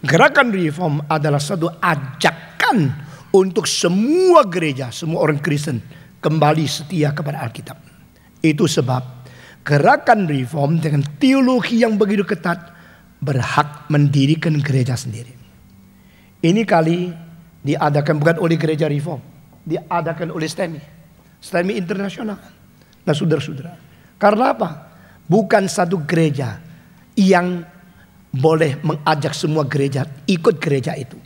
Gerakan reform adalah satu ajakan untuk semua gereja, semua orang Kristen kembali setia kepada Alkitab. Itu sebab gerakan reform dengan teologi yang begitu ketat berhak mendirikan gereja sendiri. Ini kali diadakan bukan oleh gereja reform, diadakan oleh STEMI internasional. Nah saudara-saudara, karena apa? Bukan satu gereja yang boleh mengajak semua gereja ikut gereja itu.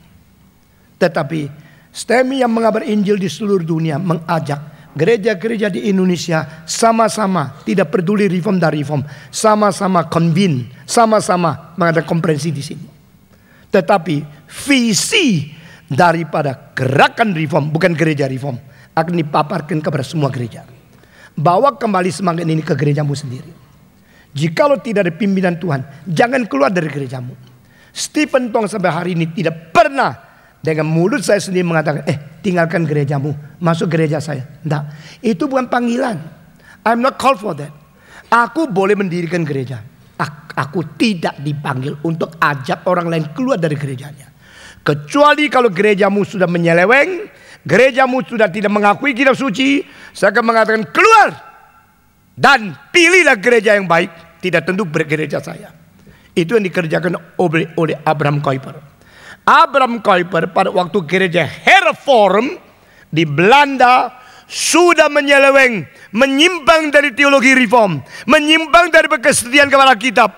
Tetapi STEMI yang mengabar Injil di seluruh dunia mengajak gereja-gereja di Indonesia sama-sama, tidak peduli reform dan reform, sama-sama convene, sama-sama mengadakan konferensi di sini. Tetapi visi daripada gerakan reform, bukan gereja reform, akan dipaparkan kepada semua gereja. Bawa kembali semangat ini ke gerejamu sendiri. Jikalau tidak ada pimpinan Tuhan, jangan keluar dari gerejamu. Stephen Tong sampai hari ini tidak pernah dengan mulut saya sendiri mengatakan, tinggalkan gerejamu, masuk gereja saya. Tidak, itu bukan panggilan. I'm not called for that. Aku boleh mendirikan gereja. Aku tidak dipanggil untuk ajak orang lain keluar dari gerejanya. Kecuali kalau gerejamu sudah menyeleweng, gerejamu sudah tidak mengakui kitab suci, saya akan mengatakan keluar. Dan pilihlah gereja yang baik, tidak tentu bergereja saya. Itu yang dikerjakan oleh Abraham Kuyper. Abraham Kuyper pada waktu gereja Hervormd di Belanda sudah menyeleweng, menyimpang dari teologi reform, menyimpang dari kesetiaan kepada kitab.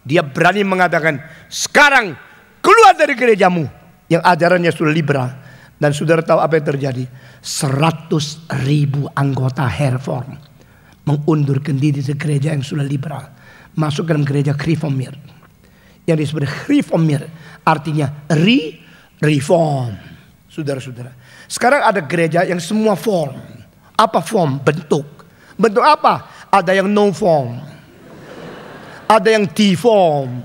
Dia berani mengatakan, sekarang keluar dari gerejamu yang ajarannya sudah liberal. Dan saudara tahu apa yang terjadi? 100.000 anggota Hervormd mengundurkan diri dari gereja yang sudah liberal, masuk ke dalam gereja Reformir. Yang disebut Reformir artinya reform. Saudara-saudara, sekarang ada gereja yang semua form. Apa form? Bentuk. Bentuk apa? Ada yang no form, ada yang deform.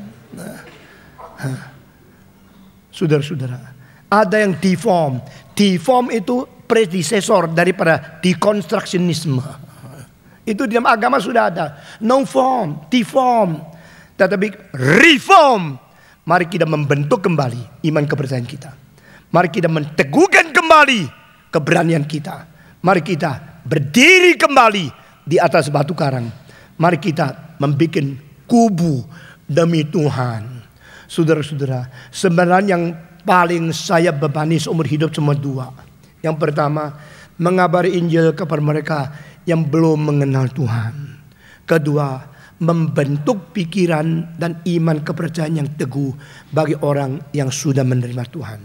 Saudara-saudara, ada yang deform. Deform itu predecessor daripada deconstructionisme. Itu di dalam agama sudah ada. No form, deform. Tetapi reform, mari kita membentuk kembali iman kepercayaan kita. Mari kita menteguhkan kembali keberanian kita. Mari kita berdiri kembali di atas batu karang. Mari kita membuat kubu demi Tuhan. Saudara-saudara, sebenarnya yang paling saya bebani seumur hidup cuma dua. Yang pertama, mengabari Injil kepada mereka yang belum mengenal Tuhan. Kedua, membentuk pikiran dan iman kepercayaan yang teguh bagi orang yang sudah menerima Tuhan.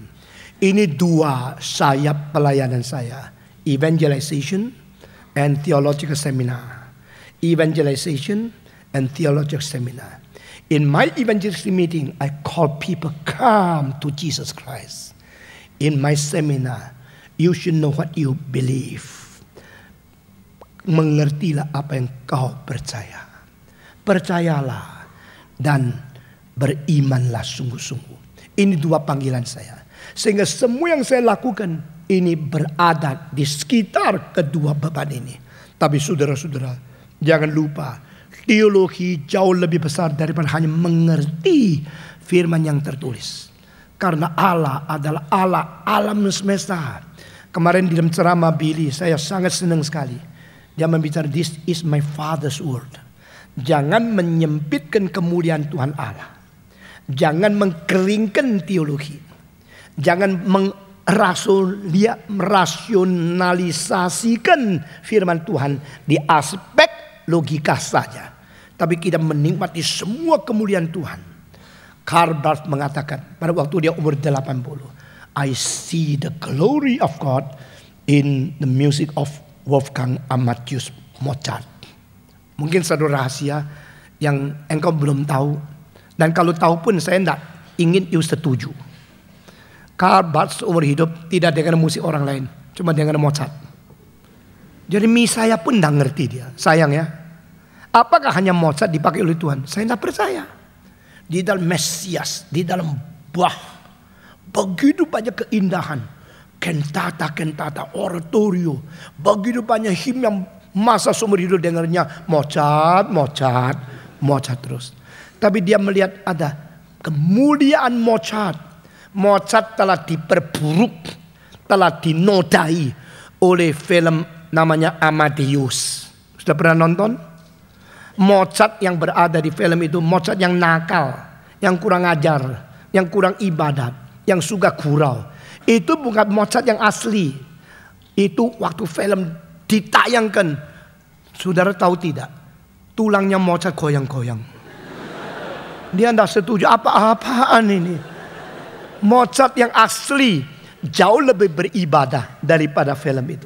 Ini dua sayap pelayanan saya. Evangelization and theological seminar. Evangelization and theological seminar. In my evangelistic meeting, I call people come to Jesus Christ. In my seminar, you should know what you believe. Mengertilah apa yang kau percaya. Percayalah dan berimanlah sungguh-sungguh. Ini dua panggilan saya. Sehingga semua yang saya lakukan ini berada di sekitar kedua beban ini. Tapi saudara-saudara, jangan lupa, teologi jauh lebih besar daripada hanya mengerti firman yang tertulis. Karena Allah adalah Allah alam semesta. Kemarin di dalam ceramah Billy, saya sangat senang sekali. Dia membicara, this is my father's word. Jangan menyempitkan kemuliaan Tuhan Allah. Jangan mengkeringkan teologi. Jangan merasionalisasikan firman Tuhan di aspek logika saja. Tapi kita menikmati semua kemuliaan Tuhan. Karl Barth mengatakan pada waktu dia umur 80, I see the glory of God in the music of Wolfgang Amadeus Mozart. Mungkin satu rahasia yang engkau belum tahu. Dan kalau tahu pun saya tidak ingin you setuju. Karl Barth seumur hidup tidak dengar musik orang lain. Cuma dengar Mozart. Jadi saya pun tidak ngerti dia. Sayang ya. Apakah hanya Mozart dipakai oleh Tuhan? Saya tidak percaya. Di dalam Mesias, di dalam Bach, begitu banyak keindahan. Kentata, oratorio. Begitu banyak him yang masa seumur hidup dengarnya Mozart terus. Tapi dia melihat ada kemuliaan Mozart. Mozart telah diperburuk, telah dinodai oleh film namanya Amadeus. Sudah pernah nonton? Mozart yang berada di film itu Mozart yang nakal, yang kurang ajar, yang kurang ibadat, yang suka gurau. Itu bukan Mozart yang asli. Itu waktu film ditayangkan, saudara tahu tidak? Tulangnya Mozart goyang-goyang. Dia tidak setuju, apa-apaan ini. Mozart yang asli jauh lebih beribadah daripada film itu.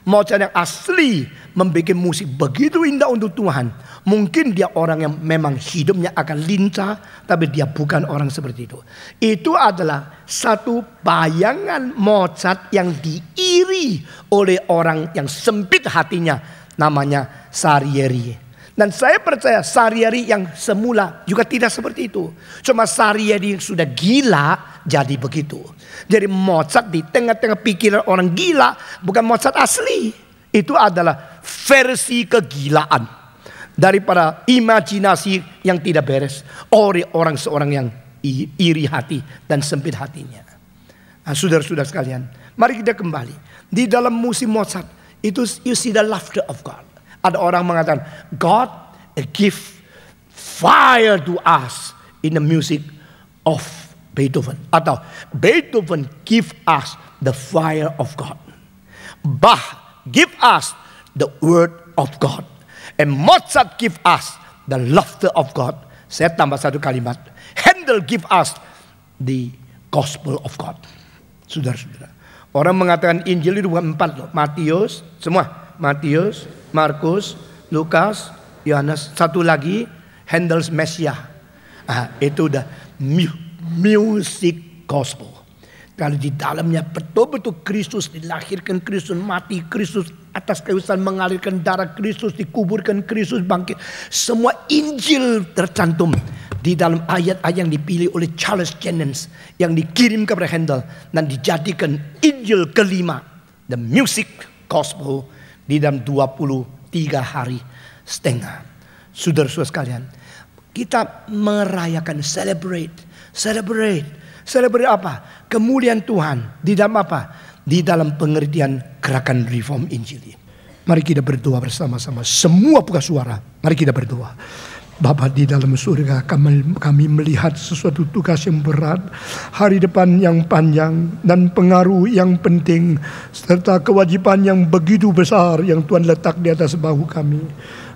Mozart yang asli membuat musik begitu indah untuk Tuhan. Mungkin dia orang yang memang hidupnya akan lincah, tapi dia bukan orang seperti itu. Itu adalah satu bayangan Mozart yang diiri oleh orang yang sempit hatinya, namanya Salieri. Dan saya percaya Salieri yang semula juga tidak seperti itu. Cuma Salieri yang sudah gila jadi begitu. Jadi Mozart di tengah-tengah pikiran orang gila bukan Mozart asli. Itu adalah versi kegilaan daripada imajinasi yang tidak beres oleh orang seorang yang iri hati dan sempit hatinya. Nah, saudara-saudara sekalian, mari kita kembali. Di dalam musik Mozart itu you see the laughter of God. Ada orang mengatakan God give fire to us in the music of Beethoven. Atau Beethoven give us the fire of God. Bach give us the word of God. And Mozart give us the laughter of God. Saya tambah satu kalimat. Handel give us the gospel of God. Saudara-saudara. Orang mengatakan Injil itu bukan 4 loh. Matius, semua. Matius, Markus, Lukas, Yohanes. Satu lagi Handel's Messiah. Itu udah music gospel. Kalau di dalamnya betul-betul Kristus dilahirkan, Kristus mati, Kristus atas kayu salib mengalirkan darah, Kristus dikuburkan, Kristus bangkit. Semua Injil tercantum di dalam ayat-ayat yang dipilih oleh Charles Jennens yang dikirim kepada Handel dan dijadikan Injil kelima, the music gospel, di dalam 23 hari setengah. Saudara-saudara sekalian, kita merayakan, celebrate apa? Kemuliaan Tuhan. Di dalam apa? Di dalam pengertian gerakan reform Injil. Mari kita berdoa bersama-sama. Semua buka suara. Mari kita berdoa. Bapa di dalam surga, kami melihat sesuatu tugas yang berat, hari depan yang panjang, dan pengaruh yang penting, serta kewajiban yang begitu besar yang Tuhan letak di atas bahu kami.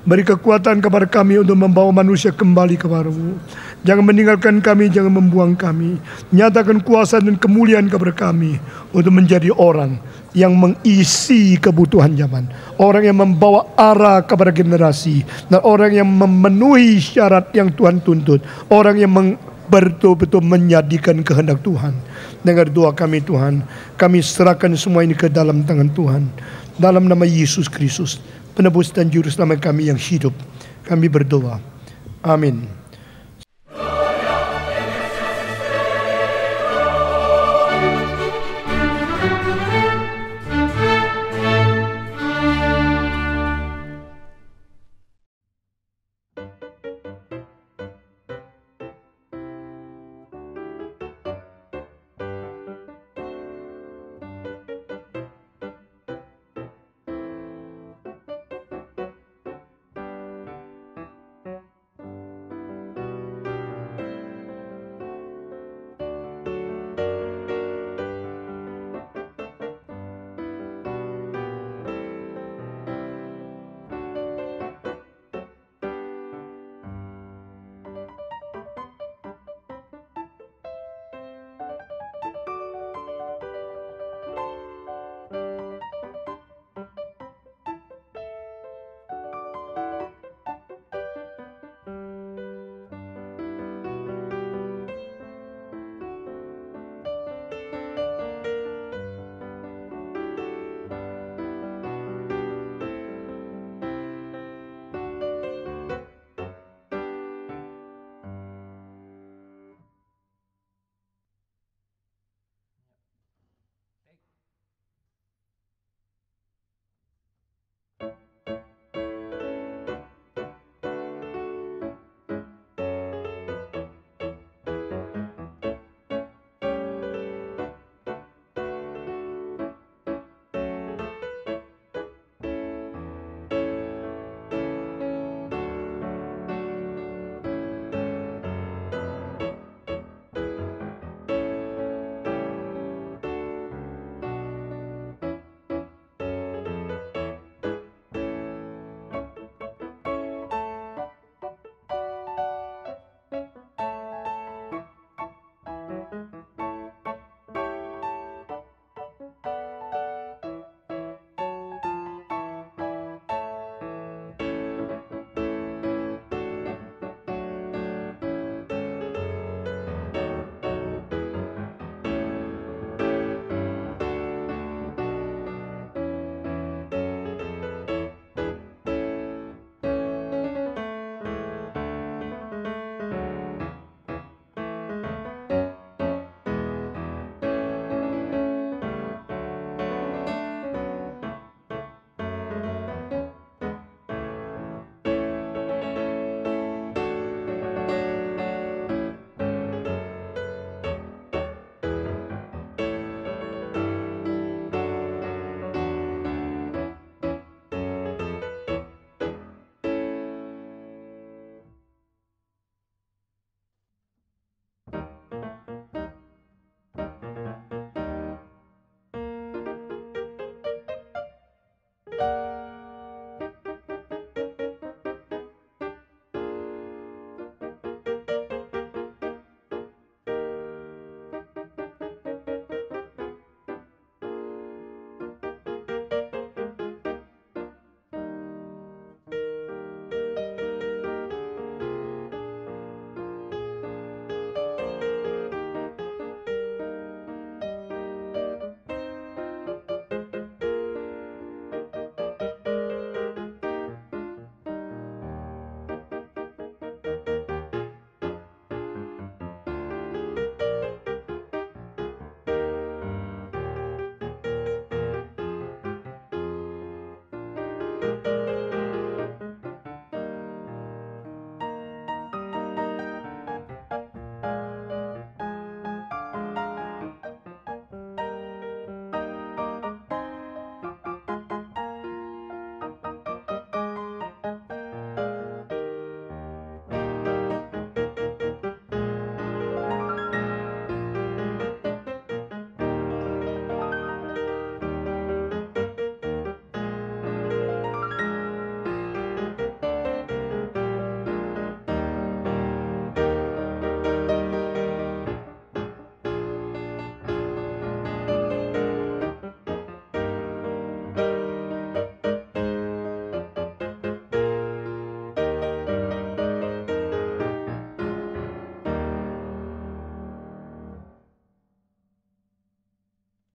Beri kekuatan kepada kami untuk membawa manusia kembali kepadamu. Jangan meninggalkan kami, jangan membuang kami. Nyatakan kuasa dan kemuliaan kepada kami untuk menjadi orang yang mengisi kebutuhan zaman, orang yang membawa arah kepada generasi, dan orang yang memenuhi syarat yang Tuhan tuntut, orang yang betul-betul menjadikan kehendak Tuhan. Dengar doa kami Tuhan, kami serahkan semua ini ke dalam tangan Tuhan. Dalam nama Yesus Kristus, penebus dan juru selamat kami yang hidup, kami berdoa. Amin.